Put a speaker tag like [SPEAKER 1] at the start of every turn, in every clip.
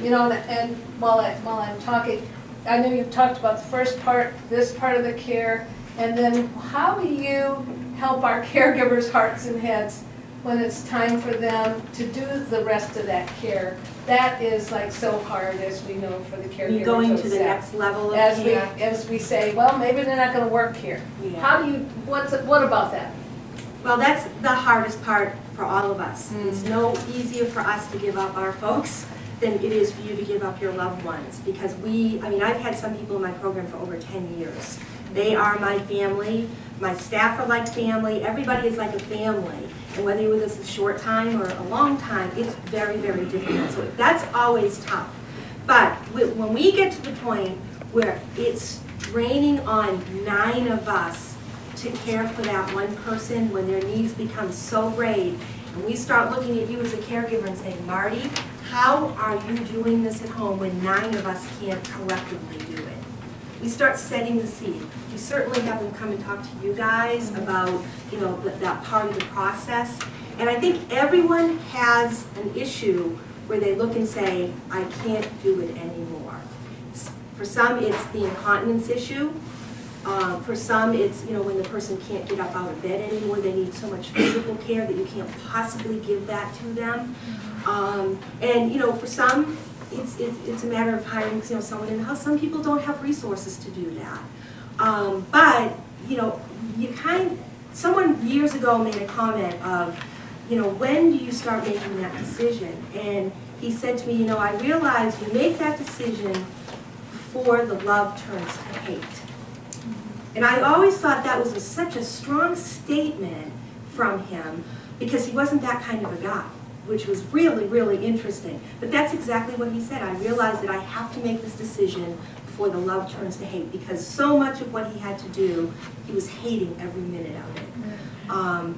[SPEAKER 1] You know, and while I'm talking, I know you've talked about the first part, this part of the care, and then how do you help our caregivers' hearts and heads when it's time for them to do the rest of that care? That is like so hard, as we know, for the caregivers.
[SPEAKER 2] You're going to the next level of care.
[SPEAKER 1] As we say, well, maybe they're not gonna work here.
[SPEAKER 2] Yeah.
[SPEAKER 1] How do you, what about that?
[SPEAKER 2] Well, that's the hardest part for all of us. It's no easier for us to give up our folks than it is for you to give up your loved ones. Because I've had some people in my program for over 10 years. They are my family. My staff are like family. Everybody is like a family. And whether you're with us a short time or a long time, it's very, very difficult. So that's always tough. But when we get to the point where it's raining on 9 of us to care for that one person, when their needs become so great, and we start looking at you as a caregiver and saying, Marty, how are you doing this at home when 9 of us can't collectively do it? We start setting the seed. We certainly have them come and talk to you guys about, that part of the process. And I think everyone has an issue where they look and say, I can't do it anymore. For some, it's the incontinence issue. For some, it's, when the person can't get up out of bed anymore, they need so much physical care that you can't possibly give that to them. And for some, it's a matter of hiring, someone in the house. Some people don't have resources to do that. But, someone years ago made a comment of, when do you start making that decision? And he said to me, I realize you make that decision before the love turns to hate. And I always thought that was such a strong statement from him because he wasn't that kind of a guy, which was really, really interesting. But that's exactly what he said. I realized that I have to make this decision before the love turns to hate because so much of what he had to do, he was hating every minute of it.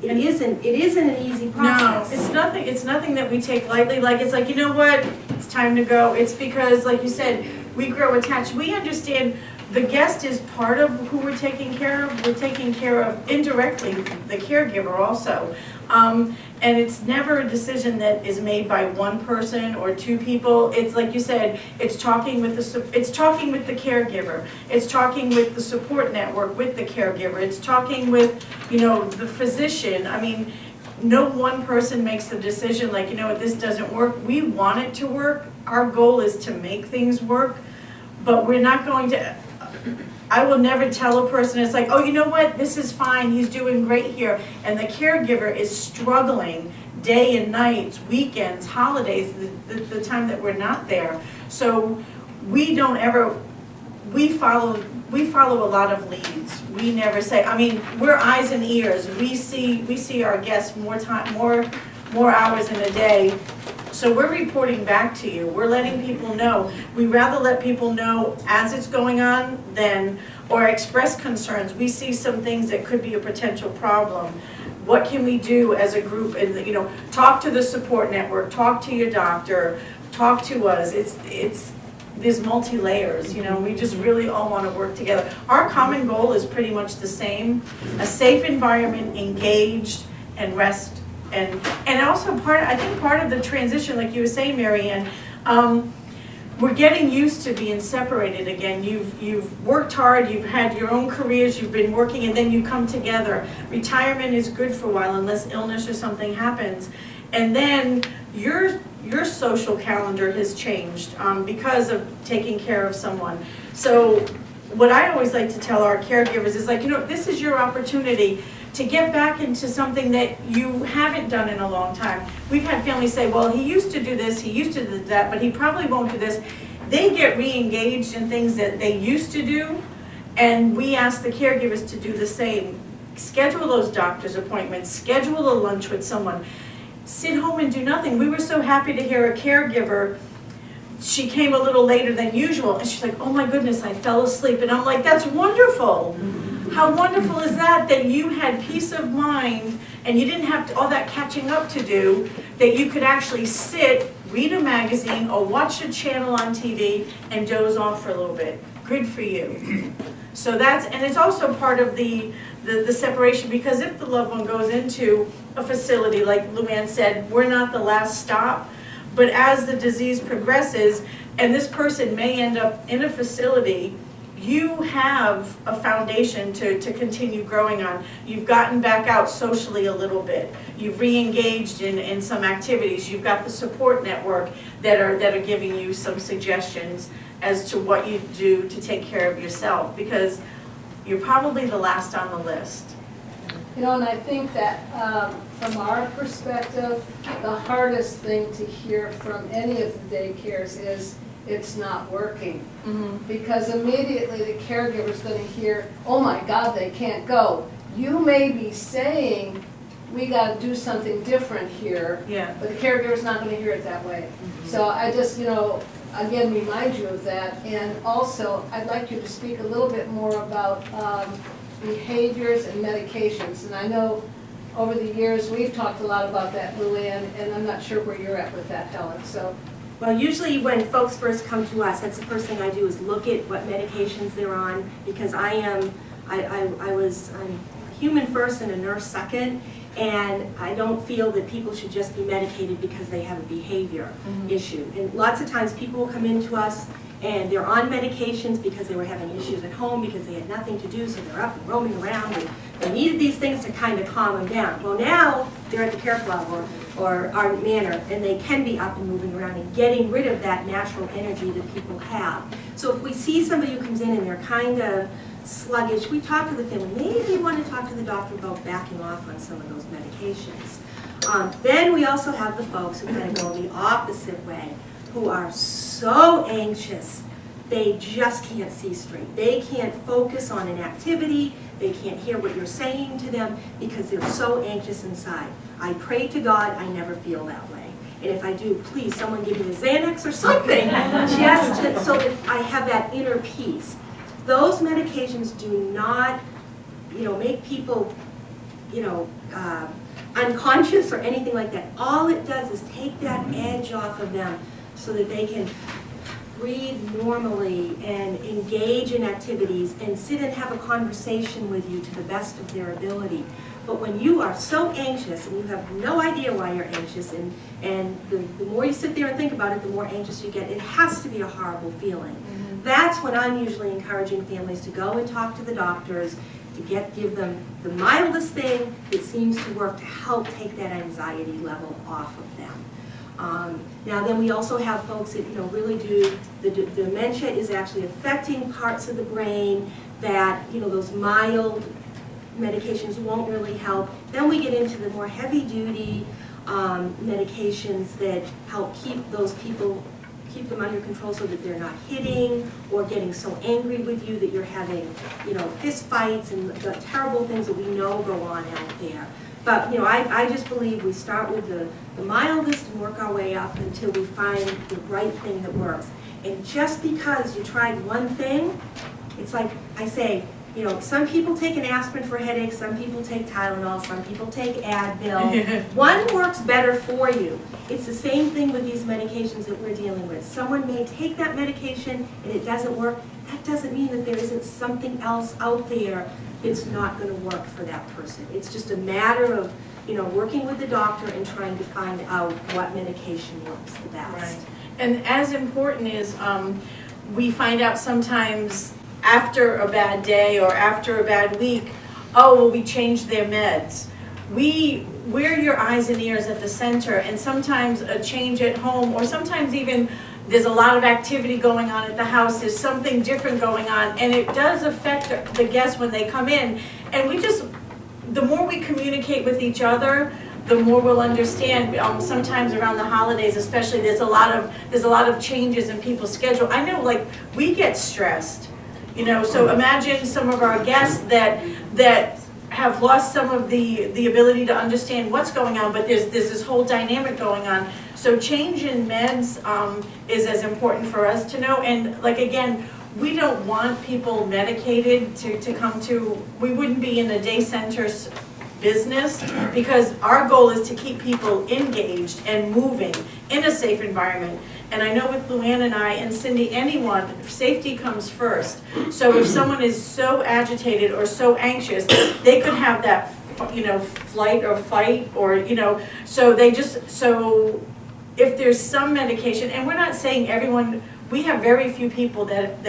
[SPEAKER 2] It isn't an easy process.
[SPEAKER 3] No, it's nothing that we take lightly. Like, it's like, you know what, it's time to go. It's because, like you said, we grow attached. We understand the guest is part of who we're taking care of. We're taking care of, indirectly, the caregiver also. And it's never a decision that is made by one person or 2 people. It's like you said, it's talking with the caregiver. It's talking with the support network with the caregiver. It's talking with, the physician. I mean, no one person makes the decision like, this doesn't work. We want it to work. Our goal is to make things work, but we're not going to. I will never tell a person, it's like, oh, you know what, this is fine, he's doing great here. And the caregiver is struggling day and nights, weekends, holidays, the time that we're not there. So we follow a lot of leads. We never say, we're eyes and ears. We see our guests more hours in a day. So we're reporting back to you. We're letting people know. We rather let people know as it's going on or express concerns. We see some things that could be a potential problem. What can we do as a group? And talk to the support network, talk to your doctor, talk to us. There's multi-layers, we just really all want to work together. Our common goal is pretty much the same: a safe environment, engaged, and rest. And also I think part of the transition, like you were saying, Mary Ann, we're getting used to being separated again. You've worked hard, you've had your own careers, you've been working, and then you come together. Retirement is good for a while unless illness or something happens. And then your social calendar has changed because of taking care of someone. So what I always like to tell our caregivers is like, this is your opportunity to get back into something that you haven't done in a long time. We've had families say, well, he used to do this, he used to do that, but he probably won't do this. They get re-engaged in things that they used to do, and we ask the caregivers to do the same. Schedule those doctor's appointments, schedule a lunch with someone, sit home and do nothing. We were so happy to hear a caregiver, she came a little later than usual, and she's like, oh my goodness, I fell asleep. And I'm like, that's wonderful. How wonderful is that you had peace of mind and you didn't have all that catching up to do, that you could actually sit, read a magazine or watch a channel on TV and doze off for a little bit. Good for you. So and it's also part of the separation, because if the loved one goes into a facility, like Luann said, we're not the last stop, But as the disease progresses, and this person may end up in a facility, you have a foundation to continue growing on. You've gotten back out socially a little bit. You've re-engaged in some activities. You've got the support network that are giving you some suggestions as to what you do to take care of yourself, because you're probably the last on the list.
[SPEAKER 1] You know, and I think that from our perspective, the hardest thing to hear from any of the daycares is it's not working. Because immediately the caregiver's going to hear, oh my God, they can't go. You may be saying, we got to do something different here,
[SPEAKER 3] Yeah.
[SPEAKER 1] but the caregiver's not going to hear it that way. So I just, you know, again, remind you of that. And also, I'd like you to speak a little bit more about behaviors and medications. And I know over the years, we've talked a lot about that, Luann, and I'm not sure where you're at with that, Helen. So,
[SPEAKER 2] Well, usually when folks first come to us, that's the first thing I do is look at what medications they're on, because I'm a human first and a nurse second, and I don't feel that people should just be medicated because they have a behavior issue. And lots of times people will come into us and they're on medications because they were having issues at home, because they had nothing to do, so they're up and roaming around, and they needed these things to kind of calm them down. Well, now they're at the care club or Ardent Manor, and they can be up and moving around and getting rid of that natural energy that people have. So if we see somebody who comes in and they're kind of sluggish, we talk to the family. Maybe you want to talk to the doctor about backing off on some of those medications. Then we also have the folks who kind of go the opposite way, who are so anxious, they just can't see straight. They can't focus on an activity, they can't hear what you're saying to them because they're so anxious inside. I pray to God I never feel that way. And if I do, please, someone give me a Xanax or something, just so that I have that inner peace. Those medications do not, make people, unconscious or anything like that. All it does is take that edge off of them so that they can breathe normally and engage in activities and sit and have a conversation with you to the best of their ability. But when you are so anxious and you have no idea why you're anxious, and the more you sit there and think about it, the more anxious you get, it has to be a horrible feeling. That's when I'm usually encouraging families to go and talk to the doctors, to give them the mildest thing that seems to work to help take that anxiety level off of them. Now then we also have folks that really do, the dementia is actually affecting parts of the brain that those mild medications won't really help. Then we get into the more heavy duty medications that help keep those people, keep them under control so that they're not hitting or getting so angry with you that you're having fist fights and the terrible things that we know go on out there. But I just believe we start with the mildest and work our way up until we find the right thing that works. And just because you tried one thing, it's like I say, some people take an aspirin for headaches, some people take Tylenol, some people take Advil. One works better for you. It's the same thing with these medications that we're dealing with. Someone may take that medication and it doesn't work. That doesn't mean that there isn't something else out there that's not going to work for that person. It's just a matter of working with the doctor and trying to find out what medication works the best.
[SPEAKER 3] Right. And as important is we find out sometimes after a bad day or after a bad week, oh, well, we changed their meds. We're your eyes and ears at the center, and sometimes a change at home, or sometimes even there's a lot of activity going on at the house, there's something different going on, and it does affect the guests when they come in. And the more we communicate with each other, the more we'll understand. Sometimes around the holidays especially, there's a lot of changes in people's schedule. I know, like, we get stressed. So imagine some of our guests that have lost some of the ability to understand what's going on, but there's this whole dynamic going on. So change in meds is as important for us to know. And like, again, we don't want people medicated to come to, we wouldn't be in the day center's business, because our goal is to keep people engaged and moving in a safe environment. And I know with Luann and I and Cindy, anyone, safety comes first. So if someone is so agitated or so anxious, they could have that, flight or fight, or, so if there's some medication, and we're not saying everyone, we have very few people that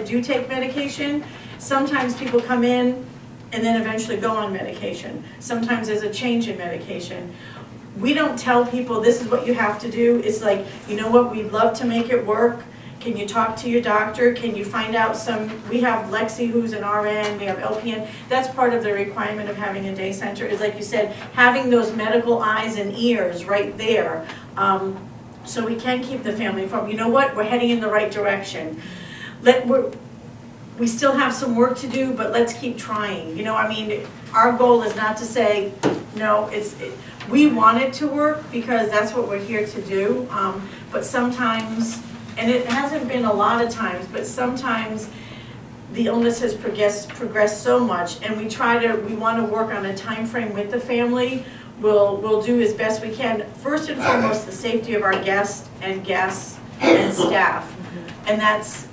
[SPEAKER 3] do take medication. Sometimes people come in and then eventually go on medication. Sometimes there's a change in medication. We don't tell people this is what you have to do. It's like, you know what, we'd love to make it work. Can you talk to your doctor? Can you find out we have Lexi who's an RN, we have LPN. That's part of the requirement of having a day center, is like you said, having those medical eyes and ears right there. So we can keep the family from, you know what, we're heading in the right direction. We still have some work to do, but let's keep trying. You know, I mean, our goal is not to say, no, we want it to work because that's what we're here to do. But sometimes, and it hasn't been a lot of times, but sometimes the illness has progressed so much, and we want to work on a time frame with the family. We'll do as best we can. First and foremost, the safety of our guests and staff, and that's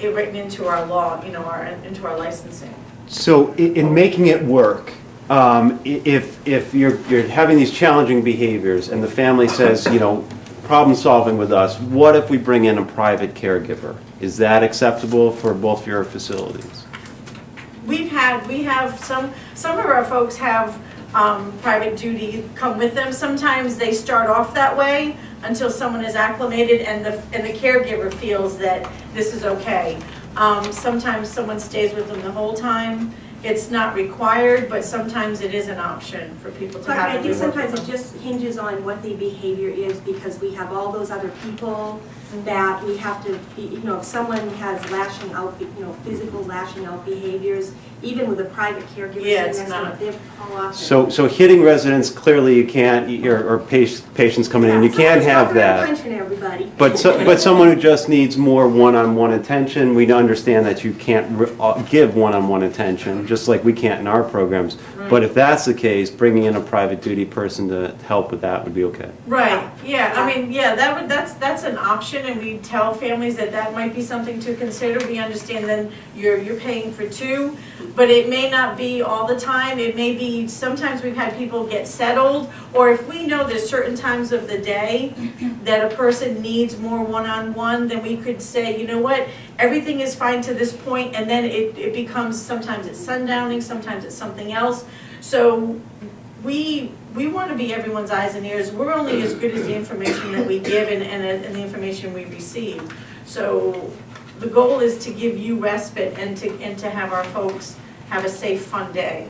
[SPEAKER 3] it written into our law, you know, into our licensing.
[SPEAKER 4] So in making it work, if you're having these challenging behaviors and the family says, you know, problem solving with us, what if we bring in a private caregiver? Is that acceptable for both your facilities?
[SPEAKER 3] We have some of our folks have private duty come with them. Sometimes they start off that way until someone is acclimated and the caregiver feels that this is okay. Sometimes someone stays with them the whole time. It's not required, but sometimes it is an option for people to have.
[SPEAKER 2] I think sometimes it just hinges on what the behavior is, because we have all those other people that we have to be, you know, if someone has lashing out, you know, physical lashing out behaviors, even with a private caregiver,
[SPEAKER 3] it's not.
[SPEAKER 2] They call off.
[SPEAKER 4] So hitting residents, clearly you can't, or patients coming in, you can't have that.
[SPEAKER 2] Punching everybody.
[SPEAKER 4] But someone who just needs more one-on-one attention, we understand that you can't give one-on-one attention, just like we can't in our programs.
[SPEAKER 3] Right.
[SPEAKER 4] But if that's the case, bringing in a private duty person to help with that would be okay.
[SPEAKER 3] Right, yeah, I mean, yeah, that's an option, and we tell families that might be something to consider. We understand then you're paying for two, but it may not be all the time. It may be, sometimes we've had people get settled, or if we know there's certain times of the day that a person needs more one-on-one, then we could say, you know what, everything is fine to this point, and then it becomes, sometimes it's sundowning, sometimes it's something else. So we want to be everyone's eyes and ears. We're only as good as the information that we give and the information we receive. So the goal is to give you respite and to have our folks have a safe, fun day.